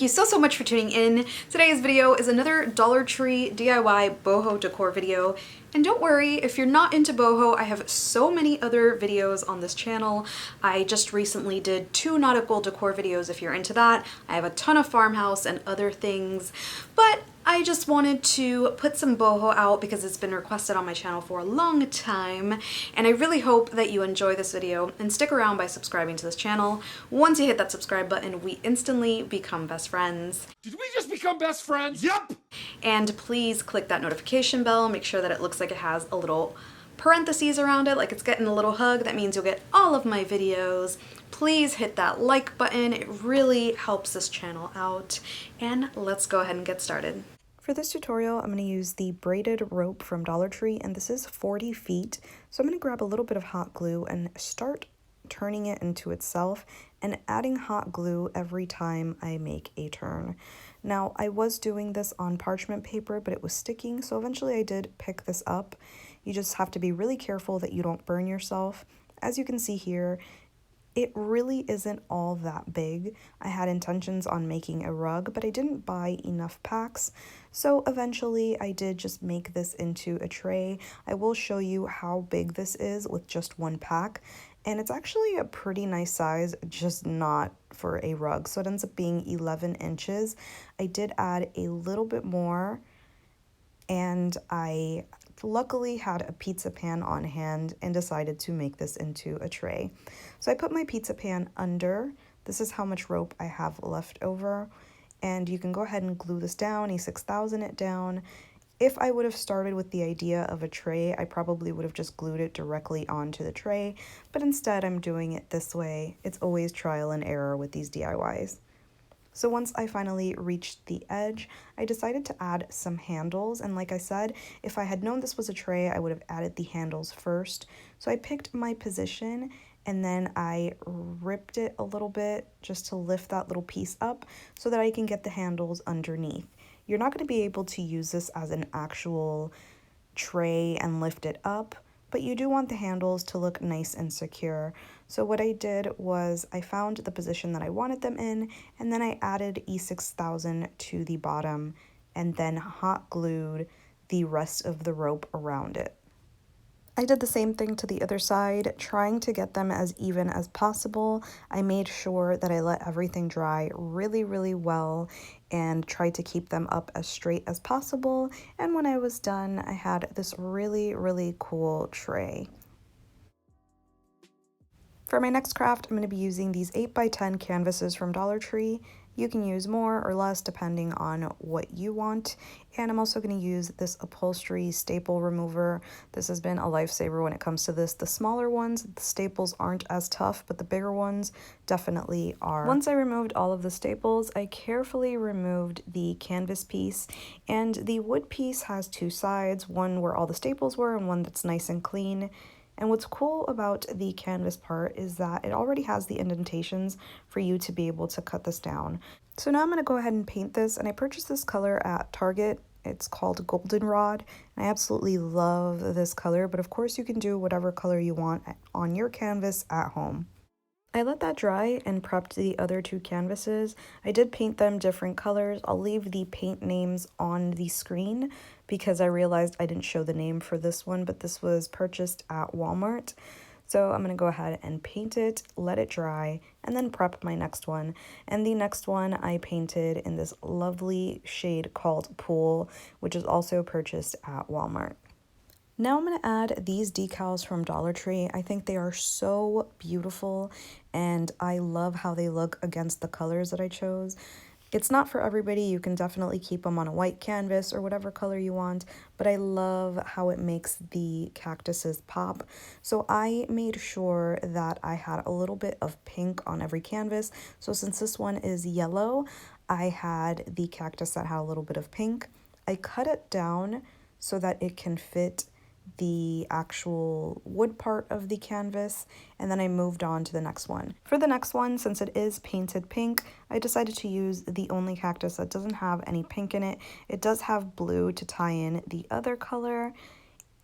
you so much for tuning in. Today's video is another Dollar Tree DIY boho decor video. And don't worry, if you're not into boho, I have so many other videos on this channel. I just recently did 2 nautical decor videos if you're into that. I have a ton of farmhouse and other things, but I just wanted to put some boho out because it's been requested on my channel for a long time, and I really hope that you enjoy this video and stick around by subscribing to this channel. Once you hit that subscribe button, we instantly become best friends. Did we just become best friends? Yep! And please click that notification bell, make sure that it looks like it has a little parentheses around it, like it's getting a little hug. That means you'll get all of my videos. Please hit that like button, it really helps this channel out. And let's go ahead and get started. For this tutorial, I'm going to use the braided rope from Dollar Tree, and this is 40 feet. So I'm going to grab a little bit of hot glue and start turning it into itself and adding hot glue every time I make a turn. Now, I was doing this on parchment paper, but it was sticking, so eventually I did pick this up. You just have to be really careful that you don't burn yourself. As you can see here, it really isn't all that big. I had intentions on making a rug, but I didn't buy enough packs. So eventually I did just make this into a tray. I will show you how big this is with just 1 pack. And it's actually a pretty nice size, just not for a rug. So it ends up being 11 inches. I did add a little bit more, and I luckily had a pizza pan on hand and decided to make this into a tray. So I put my pizza pan under. This is how much rope I have left over, and you can go ahead and glue this down, E6000 it down. If I would have started with the idea of a tray, I probably would have just glued it directly onto the tray, but instead I'm doing it this way. It's always trial and error with these DIYs. So once I finally reached the edge, I decided to add some handles, and like I said, if I had known this was a tray, I would have added the handles first. So I picked my position, and then I ripped it a little bit just to lift that little piece up so that I can get the handles underneath. You're not going to be able to use this as an actual tray and lift it up, but you do want the handles to look nice and secure. So what I did was I found the position that I wanted them in, and then I added E6000 to the bottom and then hot glued the rest of the rope around it. I did the same thing to the other side, trying to get them as even as possible. I made sure that I let everything dry really well and tried to keep them up as straight as possible. And when I was done, I had this really cool tray. For my next craft, I'm going to be using these 8x10 canvases from Dollar Tree. You can use more or less depending on what you want. And I'm also going to use this upholstery staple remover. This has been a lifesaver when it comes to this. The smaller ones, the staples aren't as tough, but the bigger ones definitely are. Once I removed all of the staples, I carefully removed the canvas piece. And the wood piece has 2 sides, one where all the staples were and one that's nice and clean. And what's cool about the canvas part is that it already has the indentations for you to be able to cut this down. So now I'm going to go ahead and paint this, and I purchased this color at Target. It's called Goldenrod, and I absolutely love this color, but of course you can do whatever color you want on your canvas at home. I let that dry and prepped the other 2 canvases. I did paint them different colors. I'll leave the paint names on the screen because I realized I didn't show the name for this one, but this was purchased at Walmart. So I'm going to go ahead and paint it, let it dry, and then prep my next one. And the next one I painted in this lovely shade called Pool, which is also purchased at Walmart. Now I'm going to add these decals from Dollar Tree. I think they are so beautiful, and I love how they look against the colors that I chose. It's not for everybody. You can definitely keep them on a white canvas or whatever color you want, but I love how it makes the cactuses pop. So I made sure that I had a little bit of pink on every canvas. So since this one is yellow, I had the cactus that had a little bit of pink. I cut it down so that it can fit the actual wood part of the canvas, and then I moved on to the next one. For the next one, since it is painted pink, I decided to use the only cactus that doesn't have any pink in it. It does have blue to tie in the other color,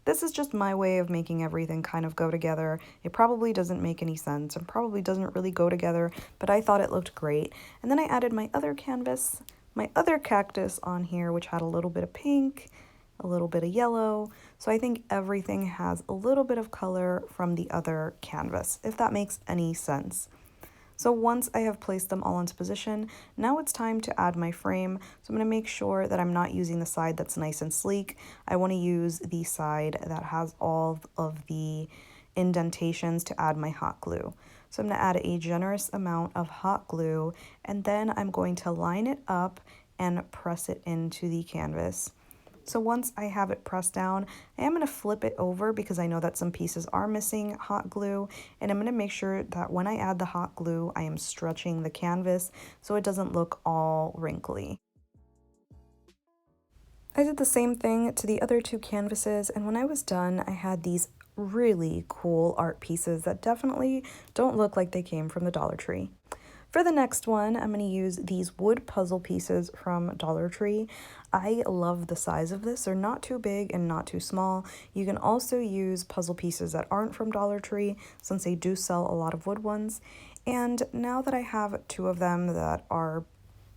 This is just my way of making everything kind of go together. It probably doesn't make any sense and probably doesn't really go together, but I thought it looked great. And then I added my other canvas, my other cactus on here, which had a little bit of pink, a little bit of yellow. So I think everything has a little bit of color from the other canvas, if that makes any sense. So once I have placed them all into position, now it's time to add my frame. So I'm going to make sure that I'm not using the side that's nice and sleek. I want to use the side that has all of the indentations to add my hot glue. So I'm going to add a generous amount of hot glue, and then I'm going to line it up and press it into the canvas. So once I have it pressed down, I am going to flip it over because I know that some pieces are missing hot glue, and I'm going to make sure that when I add the hot glue, I am stretching the canvas so it doesn't look all wrinkly. I did the same thing to the other two canvases, and when I was done, I had these really cool art pieces that definitely don't look like they came from the Dollar Tree. For the next one, I'm going to use these wood puzzle pieces from Dollar Tree. I love the size of this. They're not too big and not too small. You can also use puzzle pieces that aren't from Dollar Tree, since they do sell a lot of wood ones. And now that I have two of them that are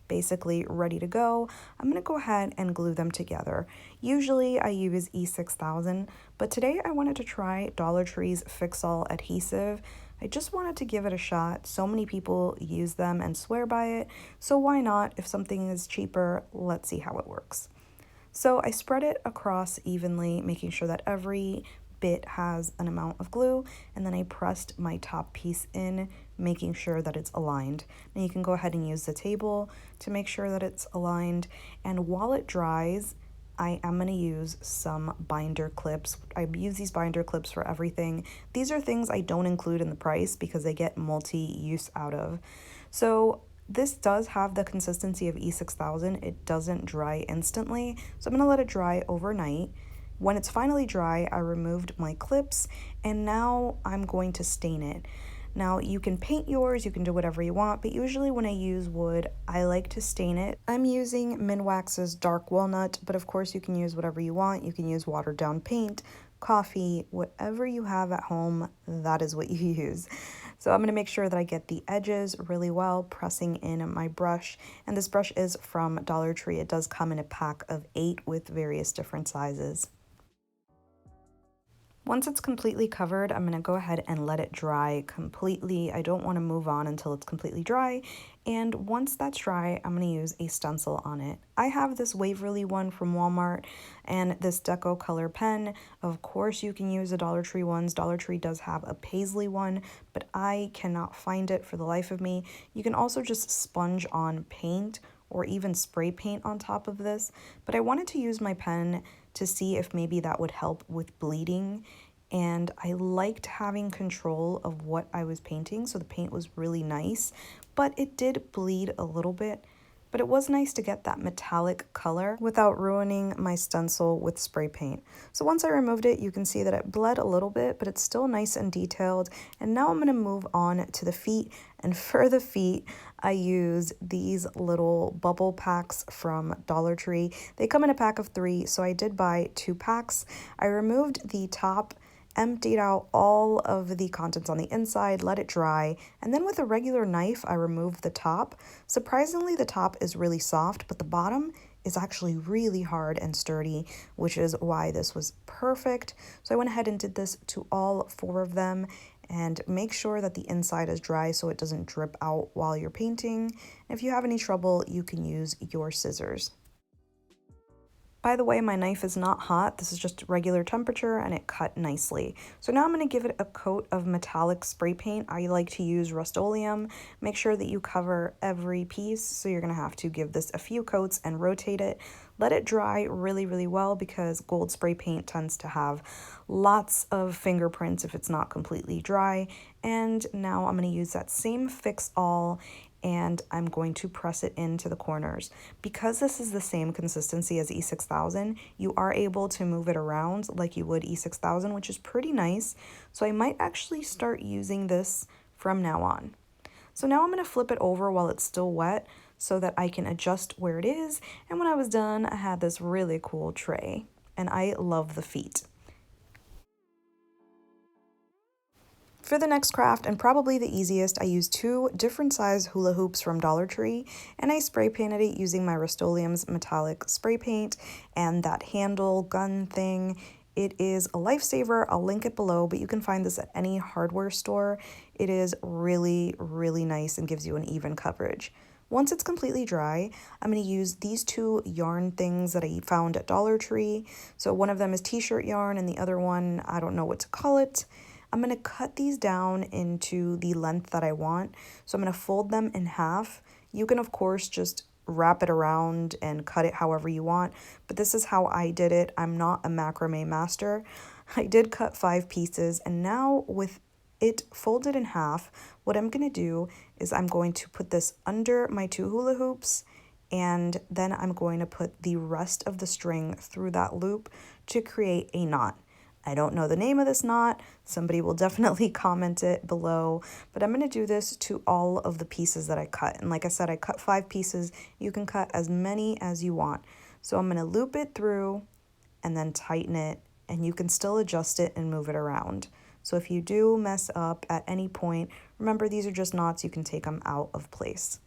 basically ready to go, I'm going to go ahead and glue them together. Usually I use E6000, but today I wanted to try Dollar Tree's Fix-All adhesive. I just wanted to give it a shot. So many people use them and swear by it, so why not? If something is cheaper, let's see how it works. So I spread it across evenly, making sure that every bit has an amount of glue, and then I pressed my top piece in, making sure that it's aligned. Now you can go ahead and use the table to make sure that it's aligned, and while it dries, I am going to use some binder clips. I use these binder clips for everything. These are things I don't include in the price because they get multi-use out of. So this does have the consistency of E6000. It doesn't dry instantly, so I'm going to let it dry overnight. When it's finally dry, I removed my clips, and now I'm going to stain it. Now you can paint yours, you can do whatever you want, but usually when I use wood, I like to stain it. I'm using Minwax's Dark Walnut, but of course you can use whatever you want. You can use watered down paint, coffee, whatever you have at home, that is what you use. So I'm going to make sure that I get the edges really well, pressing in my brush. And this brush is from Dollar Tree. It does come in a pack of 8 with various different sizes. Once it's completely covered, I'm going to go ahead and let it dry completely. I don't want to move on until it's completely dry. And once that's dry, I'm going to use a stencil on it. I have this Waverly one from Walmart and this Deco color pen. Of course, you can use the Dollar Tree ones. Dollar Tree does have a paisley one, but I cannot find it for the life of me. You can also just sponge on paint or even spray paint on top of this, but I wanted to use my pen to see if maybe that would help with bleeding, and I liked having control of what I was painting, so the paint was really nice, but it did bleed a little bit. But it was nice to get that metallic color without ruining my stencil with spray paint. So once I removed it, you can see that it bled a little bit, but it's still nice and detailed. And now I'm going to move on to the feet. And for the feet, I use these little bubble packs from Dollar Tree. They come in a pack of 3, so I did buy 2 packs. I removed the top, emptied out all of the contents on the inside, let it dry, and then with a regular knife, I removed the top. Surprisingly, the top is really soft, but the bottom is actually really hard and sturdy, which is why this was perfect. So I went ahead and did this to all 4 of them, and make sure that the inside is dry so it doesn't drip out while you're painting. And if you have any trouble, you can use your scissors. By the way, my knife is not hot. This is just regular temperature and it cut nicely. So now I'm going to give it a coat of metallic spray paint. I like to use Rust-Oleum. Make sure that you cover every piece. So you're going to have to give this a few coats and rotate it. Let it dry really, really well because gold spray paint tends to have lots of fingerprints if it's not completely dry. And now I'm going to use that same Fix-All and I'm going to press it into the corners. Because this is the same consistency as E6000, you are able to move it around like you would E6000, which is pretty nice. So I might actually start using this from now on. So now I'm going to flip it over while it's still wet so that I can adjust where it is. And when I was done, I had this really cool tray, and I love the feet. For the next craft, and probably the easiest, I used 2 different size hula hoops from Dollar Tree, and I spray painted it using my Rust-Oleum's metallic spray paint and that handle gun thing. It is a lifesaver. I'll link it below, but you can find this at any hardware store. It is really, really nice and gives you an even coverage. Once it's completely dry, I'm going to use these 2 yarn things that I found at Dollar Tree. So one of them is t-shirt yarn and the other one, I don't know what to call it. I'm going to cut these down into the length that I want. So I'm going to fold them in half. You can, of course, just wrap it around and cut it however you want, but this is how I did it. I'm not a macrame master. I did cut 5 pieces, and now with it folded in half, what I'm going to do is I'm going to put this under my 2 hula hoops, and then I'm going to put the rest of the string through that loop to create a knot. I don't know the name of this knot. Somebody will definitely comment it below, but I'm going to do this to all of the pieces that I cut. And like I said, I cut 5 pieces. You can cut as many as you want. So I'm going to loop it through and then tighten it, and you can still adjust it and move it around. So if you do mess up at any point, remember these are just knots. You can take them out of place.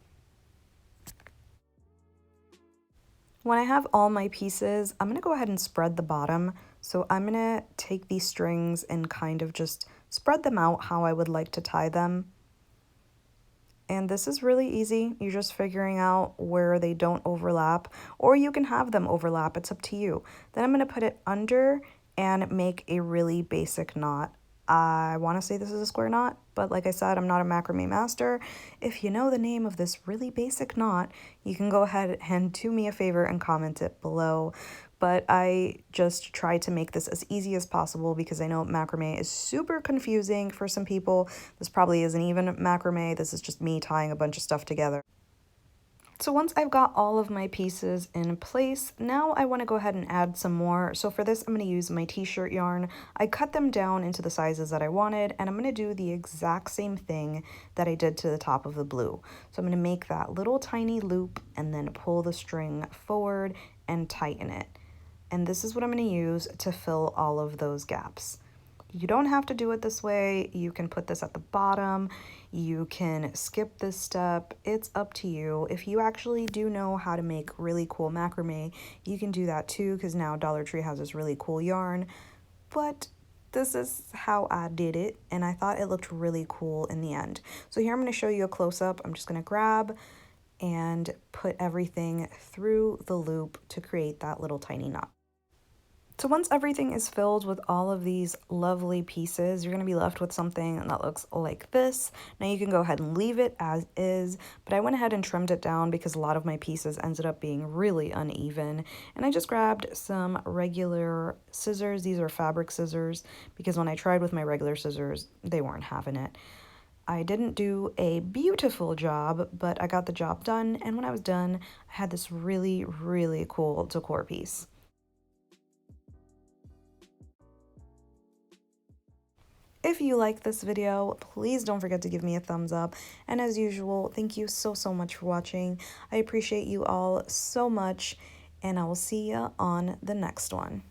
When I have all my pieces, I'm going to go ahead and spread the bottom. So I'm going to take these strings and kind of just spread them out how I would like to tie them. And this is really easy. You're just figuring out where they don't overlap, or you can have them overlap. It's up to you. Then I'm going to put it under and make a really basic knot. I want to say this is a square knot, but like I said, I'm not a macrame master. If you know the name of this really basic knot, you can go ahead and do me a favor and comment it below. But I just try to make this as easy as possible because I know macrame is super confusing for some people. This probably isn't even macrame. This is just me tying a bunch of stuff together. So once I've got all of my pieces in place, now I want to go ahead and add some more. So for this, I'm going to use my t-shirt yarn. I cut them down into the sizes that I wanted, and I'm going to do the exact same thing that I did to the top of the blue. So I'm going to make that little tiny loop and then pull the string forward and tighten it. And this is what I'm going to use to fill all of those gaps. You don't have to do it this way. You can put this at the bottom. You can skip this step. It's up to you. If you actually do know how to make really cool macrame, you can do that too, because now Dollar Tree has this really cool yarn. But this is how I did it, and I thought it looked really cool in the end. So here I'm going to show you a close-up. I'm just going to grab and put everything through the loop to create that little tiny knot. So once everything is filled with all of these lovely pieces, you're going to be left with something that looks like this. Now you can go ahead and leave it as is, but I went ahead and trimmed it down because a lot of my pieces ended up being really uneven. And I just grabbed some regular scissors. These are fabric scissors because when I tried with my regular scissors, they weren't having it. I didn't do a beautiful job, but I got the job done. And when I was done, I had this really, really cool decor piece. If you like this video, please don't forget to give me a thumbs up. And as usual, thank you so much for watching. I appreciate you all so much, and I will see you on the next one.